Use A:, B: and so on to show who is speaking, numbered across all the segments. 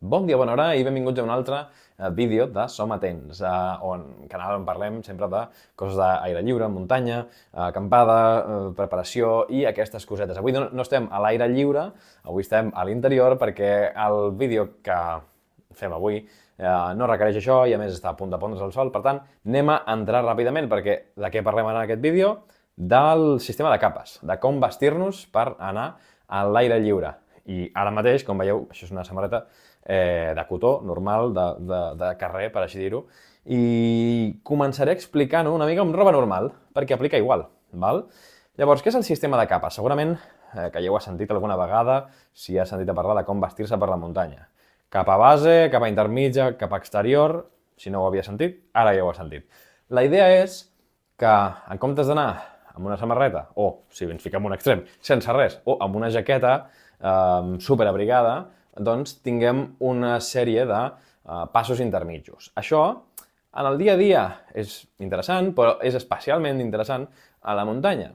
A: Bon dia, bona hora i benvinguts a un altre vídeo de Som Atents, canal on parlem sempre de coses d'aire lliure, muntanya, acampada, preparació i aquestes cosetes. Avui no estem a l'aire lliure, avui estem a l'interior perquè el vídeo que fem avui no requereix això i a més està a punt de pondre's el sol, per tant anem a entrar ràpidament perquè de què parlem en aquest vídeo? Del sistema de capes, de com vestir-nos per anar a l'aire lliure. I ara mateix, com veieu, això és una samarreta de cotó, normal, de carrer, per així dir-ho, i començaré explicant-ho una mica amb roba normal, perquè aplica igual, val? Llavors, què és el sistema de capes? Segurament que ja ho has sentit alguna vegada, si has sentit a parlar de com vestir-se per la muntanya. Capa base, capa intermitja, capa exterior, si no ho havia sentit, ara ja ho has sentit. La idea és que, en comptes d'anar amb una samarreta, o, si ens fiquem un extrem, sense res, o amb una jaqueta superabrigada, doncs tinguem una sèrie de passos intermitjos. Això, en el dia a dia, és interessant, però és especialment interessant a la muntanya,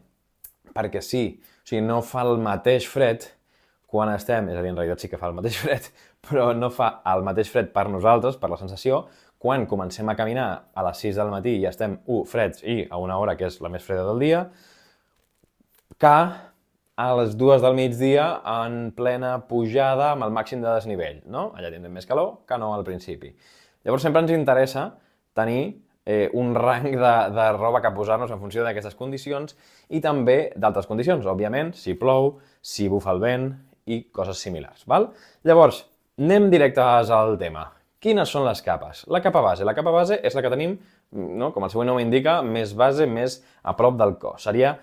A: perquè sí, o sigui, no fa el mateix fred quan estem, és a dir, en realitat sí que fa el mateix fred, però no fa el mateix fred per nosaltres, per la sensació, quan comencem a caminar a les 6 del matí i estem freds i a una hora que és la més freda del dia, que a les 2 del migdia en plena pujada amb el màxim de desnivell, no? Allà tindrem més calor que no al principi. Llavors sempre ens interessa tenir un rang de roba que posar-nos en funció d'aquestes condicions i també d'altres condicions, òbviament, si plou, si bufa el vent i coses similars, val? Llavors, anem directes al tema. Quines són les capes? La capa base. La capa base és la que tenim, no? Com el seu nom indica, més base, més a prop del cos. Seria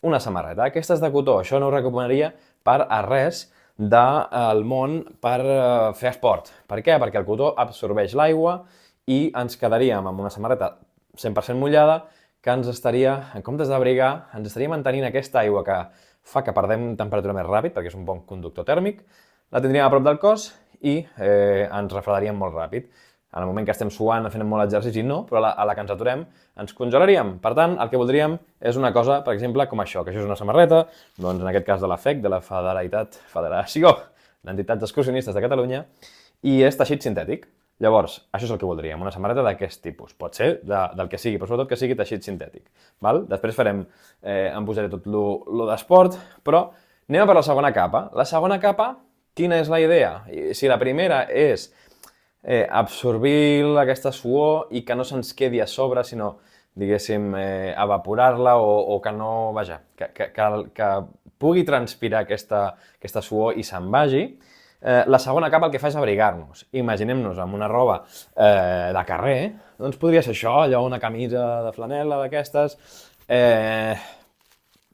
A: una samarreta. Aquesta és de cotó, això no ho recomanaria per a res del món per fer esport. Per què? Perquè el cotó absorbeix l'aigua i ens quedaríem amb una samarreta 100% mullada que ens estaria, en comptes d'abrigar, ens estaria mantenint aquesta aigua que fa que perdem temperatura més ràpid, perquè és un bon conductor tèrmic, la tindríem a prop del cos i ens refredaríem molt ràpid. En el moment que estem suant, fent molt exercici, no, però a la que ens aturem ens congelaríem. Per tant, el que voldríem és una cosa, per exemple, com això, que això és una samarreta, doncs en aquest cas de la FEC, de la Federació d'Entitats Excursionistes de Catalunya, i és teixit sintètic. Llavors, això és el que voldríem, una samarreta d'aquest tipus. Pot ser del que sigui, però sobretot que sigui teixit sintètic. Val? Després em posaré tot lo d'esport, però anem a per la segona capa. La segona capa, quina és la idea? Si la primera és absorbir aquesta suor i que no se'ns quedi a sobre, sinó, diguéssim, evaporar-la o que no, vaja, que pugui transpirar aquesta suor i se'n vagi. La segona capa el que fa és abrigar-nos. Imaginem-nos amb una roba de carrer, doncs podria ser això, allò, una camisa de flanel·la d'aquestes,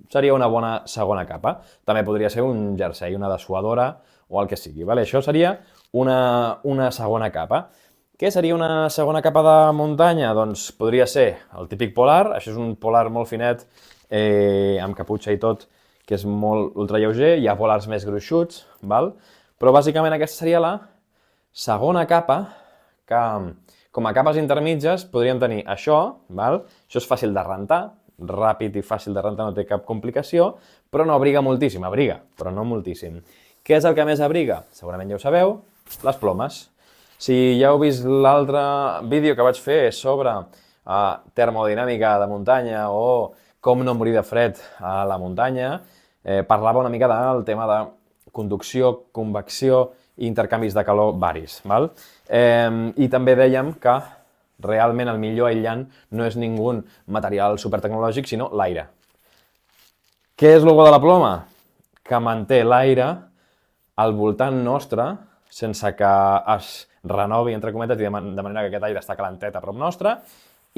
A: seria una bona segona capa. També podria ser un jersei, una dessuadora o el que sigui. Vale? Això seria una segona capa. Què seria una segona capa de muntanya? Doncs podria ser el típic polar, això és un polar molt finet, amb caputxa i tot, que és molt ultralleuger, hi ha polars més gruixuts, val? Però bàsicament aquesta seria la segona capa, que com a capes intermitges podríem tenir això, val? Això és fàcil de rentar, ràpid i fàcil de rentar, no té cap complicació, però no abriga moltíssim, abriga, però no moltíssim. Què és el que més abriga? Segurament ja ho sabeu, les plomes. Si ja heu vist l'altre vídeo que vaig fer sobre termodinàmica de muntanya o com no morir de fred a la muntanya, parlava una mica del tema de conducció, convecció i intercanvis de calor varis. Val? I també dèiem que realment el millor aïllant no és ningú material supertecnològic, sinó l'aire. Què és el bo de la ploma? Que manté l'aire al voltant nostre, sense que es renovi, entre cometes, i de manera que aquest aire està calentet a prop nostre,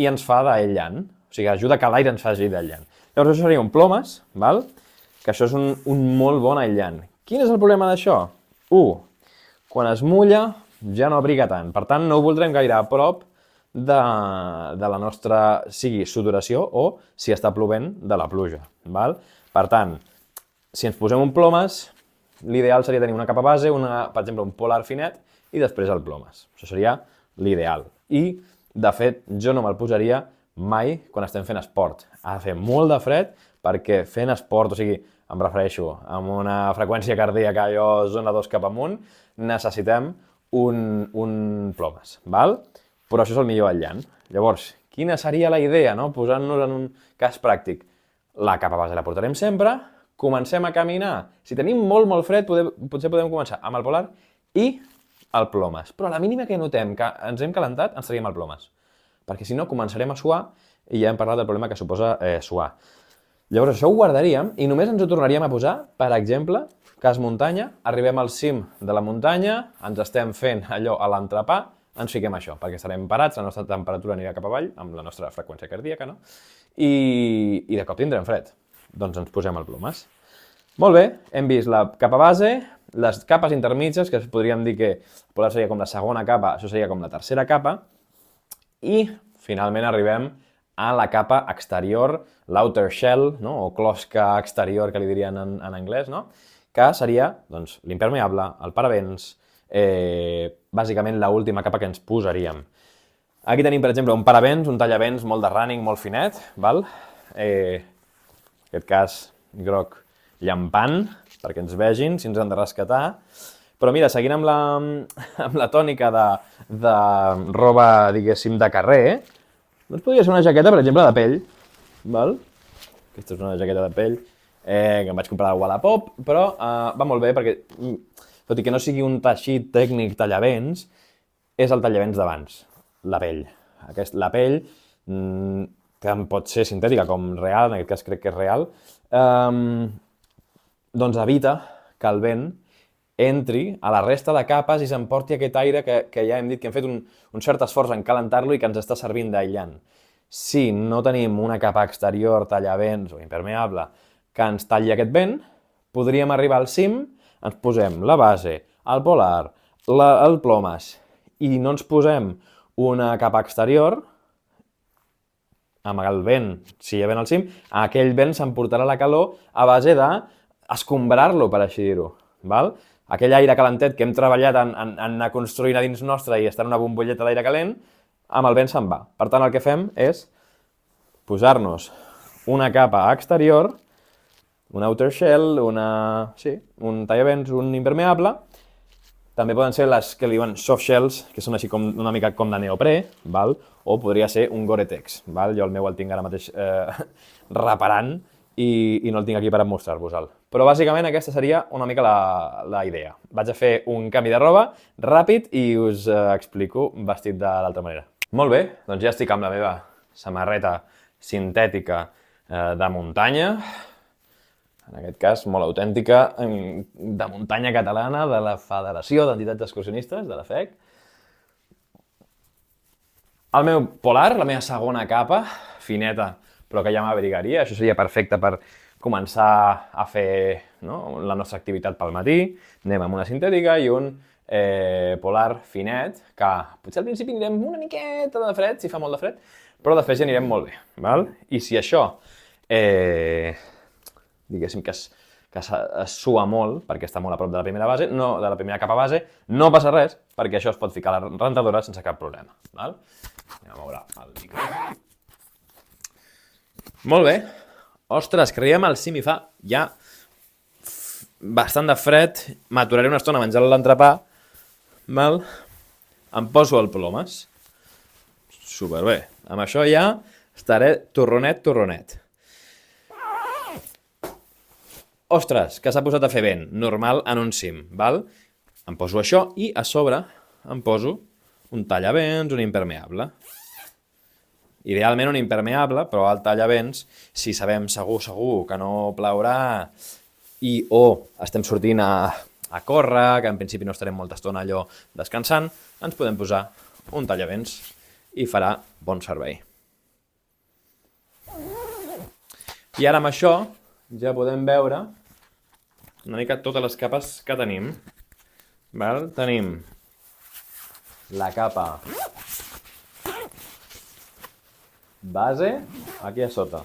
A: i ens fa d'aïllant. O sigui, ajuda que l'aire ens faci d'aïllant. Llavors, això seria un plomes, val? Que això és un molt bon aïllant. Quin és el problema d'això? Quan es mulla ja no abriga tant. Per tant, no ho voldrem gaire a prop de la nostra, sigui sudoració o, si està plovent, de la pluja. Val? Per tant, si ens posem un plomes, l'ideal seria tenir una capa base, per exemple, un polar finet, i després el plomes. Això seria l'ideal. I, de fet, jo no me'l posaria mai quan estem fent esport. Ha de fer molt de fred perquè fent esport, o sigui, em refereixo, amb una freqüència cardíaca, allò, zona 2 cap amunt, necessitem un plomes, val? Però això és el millor aïllant. Llavors, quina seria la idea, no? Posant-nos en un cas pràctic. La capa base la portarem sempre, comencem a caminar. Si tenim molt fred, potser podem començar amb el polar i el plomes. Però a la mínima que notem que ens hem calentat, ens traiem el plomes. Perquè si no, començarem a suar i ja hem parlat del problema que suposa suar. Llavors això ho guardaríem i només ens ho tornaríem a posar, per exemple, cas muntanya, arribem al cim de la muntanya, ens estem fent allò a l'entrepà, ens fiquem això, perquè estarem parats, la nostra temperatura anirà cap avall, amb la nostra freqüència cardíaca, no? I de cop tindrem fred. Doncs ens posem el plomes. Molt bé, hem vist la capa base, les capes intermitges, que podríem dir que el polar seria com la segona capa, això seria com la tercera capa, i finalment arribem a la capa exterior, l'outer shell, no? O closca exterior, que li dirien en anglès, no? Que seria doncs, l'impermeable, el paravents, bàsicament l'última capa que ens posaríem. Aquí tenim, per exemple, un paravents, un tallavents molt de running, molt finet, val? En aquest cas, groc llampant, perquè ens vegin, si ens han de rescatar. Però mira, seguint amb la tònica de roba, diguéssim, de carrer, doncs podria ser una jaqueta, per exemple, de pell, val? Aquesta és una jaqueta de pell que em vaig comprar a Wallapop, però va molt bé perquè, tot i que no sigui un teixit tècnic tallavents, és el tallavents d'abans, la pell. La pell, tant pot ser sintètica com real, en aquest cas crec que és real, doncs evita que el vent entri a la resta de capes i s'emporti aquest aire que ja hem dit que hem fet un cert esforç en calentar-lo i que ens està servint d'aïllant. Si no tenim una capa exterior, tallavents o impermeable que ens talli aquest vent, podríem arribar al cim, ens posem la base, el polar, el plomes i no ens posem una capa exterior, amb el vent, si hi ha vent al cim, aquell vent s'emportarà la calor a base d'escombrar-lo, per així dir-ho. Aquell aire calentet que hem treballat en anar construint a dins nostre i estar en una bombolleta d'aire calent, amb el vent se'n va. Per tant, el que fem és posar-nos una capa exterior, un outer shell, un tallavents, un impermeable. També poden ser les que li diuen soft shells, que són així com una mica com de neoprè, o podria ser un Gore-Tex. Jo el meu el tinc ara mateix reparant i no el tinc aquí per mostrar-vos-el. Però bàsicament aquesta seria una mica la idea. Vaig a fer un canvi de roba ràpid i us explico vestit de l'altra manera. Molt bé, doncs ja estic amb la meva samarreta sintètica de muntanya, en aquest cas molt autèntica, de muntanya catalana, de la Federació d'Entitats Excursionistes, de la FEC. El meu polar, la meva segona capa, fineta, però que ja m'abrigaria, això seria perfecte per començar a fer la nostra activitat pel matí. Anem amb una sintètica i un polar finet, que potser al principi anirem una miqueta de fred, si fa molt de fred, però després ja anirem molt bé. I si això, diguéssim que es sua molt, perquè està molt a prop de la primera base, de la primera capa base, no passa res, perquè això es pot ficar a la rentadora sense cap problema. Anem a moure el micro. Molt bé. Ostres, que arribem al cim i fa ja bastant de fred. M'aturaré una estona a menjar l'entrepà. Em poso el plomes. Superbé. Amb això ja estaré torronet. Ostres, que s'ha posat a fer vent. Normal en un cim, Em poso això i a sobre em poso un tallavents, un impermeable. Idealment un impermeable, però el tallavents, si sabem segur que no plourà o estem sortint a córrer, que en principi no estarem molta estona allò descansant, ens podem posar un tallavents i farà bon servei. I ara amb això ja podem veure una mica totes les capes que tenim. Tenim la capa base, aquí a sota.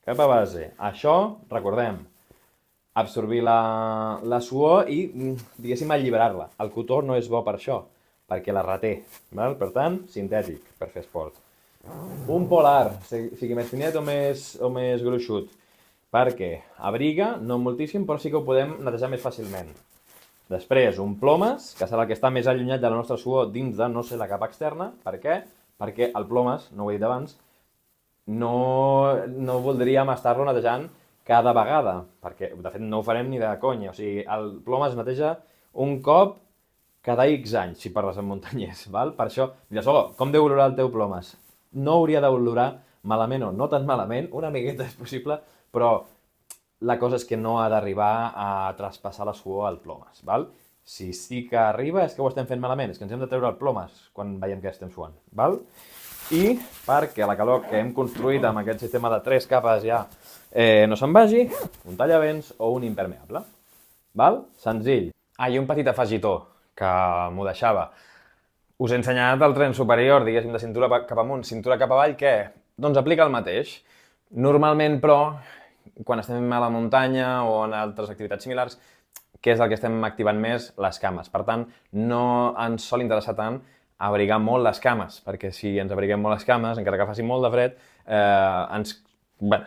A: Capa base. Això, recordem, absorbir la suor i, diguéssim, alliberar-la. El cotó no és bo per això, perquè la reté. Per tant, sintètic, per fer esport. Un polar, sigui més finet o més gruixut, perquè abriga, no moltíssim, però sí que ho podem netejar més fàcilment. Després, un plomes, que serà el que està més allunyat de la nostra suor dins de no ser la capa externa. Per què? Perquè el plomes, no ho he dit abans, no voldríem estar-lo netejant cada vegada, perquè de fet no ho farem ni de conya. O sigui, el plomes es neteja un cop cada X anys, si parles amb muntanyers, val? Per això, diràs, com deu olorar el teu plomes? No hauria d'olorar malament o no tan malament, una miqueta és possible, però la cosa és que no ha d'arribar a traspassar la suor al plomes, val? Si sí que arriba és que ho estem fent malament, és que ens hem de treure el plomes quan veiem que estem suant, val? I perquè la calor que hem construït amb aquest sistema de 3 capes ja no se'n vagi, un tallavents o un impermeable, val? Senzill. I un petit afegitó, que m'ho deixava. Us he ensenyat el tren superior, diguéssim, de cintura cap amunt, cintura cap avall, què? Doncs aplica el mateix. Normalment, però, quan estem a la muntanya o en altres activitats similars, què és el que estem activant més? Les cames. Per tant, no ens sol interessar tant abrigar molt les cames, perquè si ens abriguem molt les cames, encara que faci molt de fred,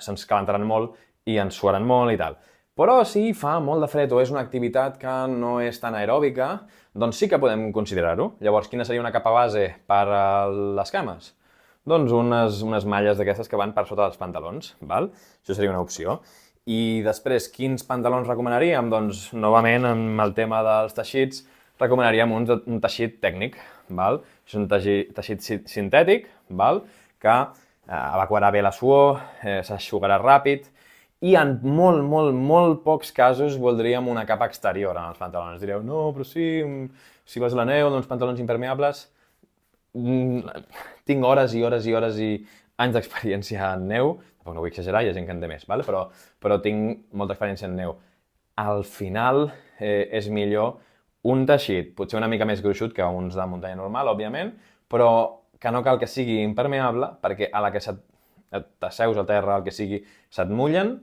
A: se'ns calentaran molt i ens suaran molt i tal. Però si fa molt de fred o és una activitat que no és tan aeròbica, doncs sí que podem considerar-ho. Llavors, quina seria una capa base per a les cames? Doncs unes malles d'aquestes que van per sota dels pantalons, val? Això seria una opció. I després, quins pantalons recomanaríem? Doncs, novament, amb el tema dels teixits, recomanaríem un teixit tècnic, val? És un teixit sintètic, val? Que evacuarà bé la suor, s'eixugarà ràpid, i en molt pocs casos voldríem una capa exterior en els pantalons. Direu, no, però sí, si vas a la neu, doncs pantalons impermeables. Tinc hores i hores i hores i anys d'experiència en neu, tampoc no vull exagerar, hi ha gent que en té més, però tinc molta experiència en neu. Al final és millor un teixit, potser una mica més gruixut que uns de muntanya normal, òbviament, però que no cal que sigui impermeable, perquè a la que t'asseus a terra, el que sigui, se't mullen,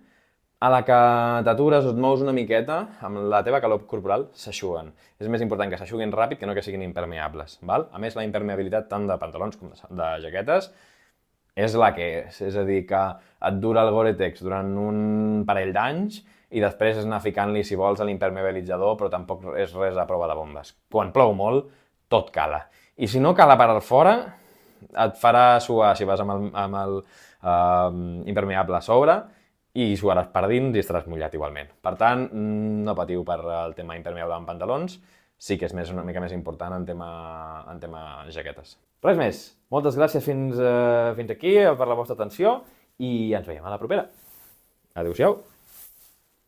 A: a la que t'atures o et mous una miqueta, amb la teva calor corporal, s'eixuguen. És més important que s'eixuguin ràpid que no que siguin impermeables, val? A més, la impermeabilitat tant de pantalons com de jaquetes és la que és. És a dir, que et dura el Gore-Tex durant un parell d'anys i després és anar ficant-li, si vols, a l'impermeabilitzador, però tampoc és res a prova de bombes. Quan plou molt, tot cala. I si no cala per al fora, et farà suar si vas amb el impermeable a sobre, i suaràs per dins i estaràs mullat igualment. Per tant, no patiu per el tema impermeable en pantalons, sí que és una mica més important en tema jaquetes. Res més, moltes gràcies fins aquí per la vostra atenció i ens veiem a la propera. Adéu-siau.